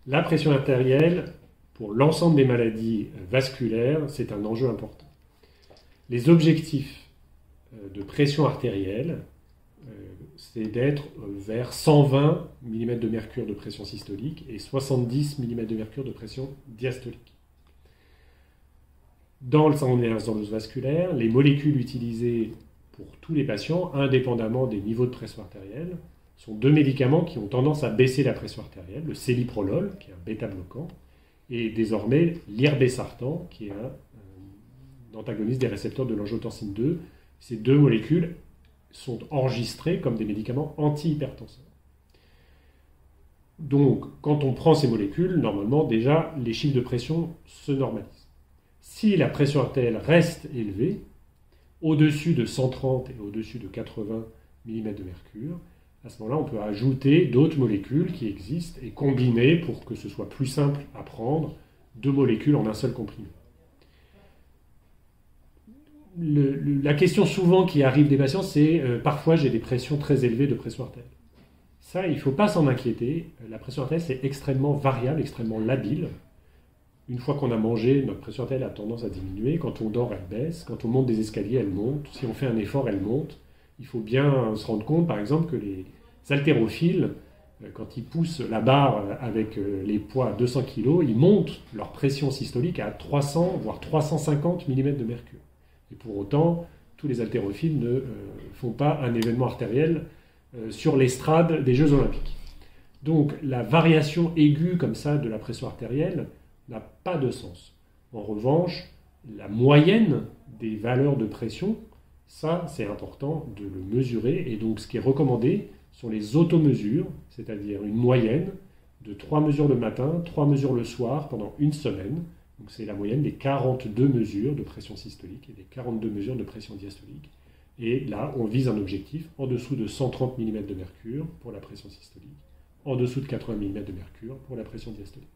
La pression artérielle, pour l'ensemble des maladies vasculaires, c'est un enjeu important. Les objectifs de pression artérielle, c'est d'être vers 120 mm de mercure de pression systolique et 70 mm de mercure de pression diastolique. Dans le syndrome d'Ehlers-Danlos vasculaire, les molécules utilisées pour tous les patients, indépendamment des niveaux de pression artérielle, sont deux médicaments qui ont tendance à baisser la pression artérielle, le céliprolol, qui est un bêta-bloquant, et désormais l'irbesartan, qui est un antagoniste des récepteurs de l'angiotensine 2. Ces deux molécules sont enregistrées comme des médicaments antihypertenseurs. Donc, quand on prend ces molécules, normalement, déjà, les chiffres de pression se normalisent. Si la pression artérielle reste élevée, au-dessus de 130 et au-dessus de 80 mm de mercure, à ce moment-là, on peut ajouter d'autres molécules qui existent et combiner pour que ce soit plus simple à prendre deux molécules en un seul comprimé. La question souvent qui arrive des patients, c'est parfois j'ai des pressions très élevées de pression artérielle. Ça, il ne faut pas s'en inquiéter. La pression artérielle, c'est extrêmement variable, extrêmement labile. Une fois qu'on a mangé, notre pression artérielle a tendance à diminuer. Quand on dort, elle baisse. Quand on monte des escaliers, elle monte. Si on fait un effort, elle monte. Il faut bien se rendre compte, par exemple, que les haltérophiles, quand ils poussent la barre avec les poids à 200 kg, ils montent leur pression systolique à 300, voire 350 mm de mercure. Et pour autant, tous les haltérophiles ne font pas un événement artériel sur l'estrade des Jeux Olympiques. Donc la variation aiguë comme ça de la pression artérielle n'a pas de sens. En revanche, la moyenne des valeurs de pression, ça c'est important de le mesurer. Et donc ce qui est recommandé sont les automesures, c'est-à-dire une moyenne de 3 mesures le matin, 3 mesures le soir pendant une semaine. Donc c'est la moyenne des 42 mesures de pression systolique et des 42 mesures de pression diastolique. Et là, on vise un objectif en dessous de 130 mm de mercure pour la pression systolique, en dessous de 80 mm de mercure pour la pression diastolique.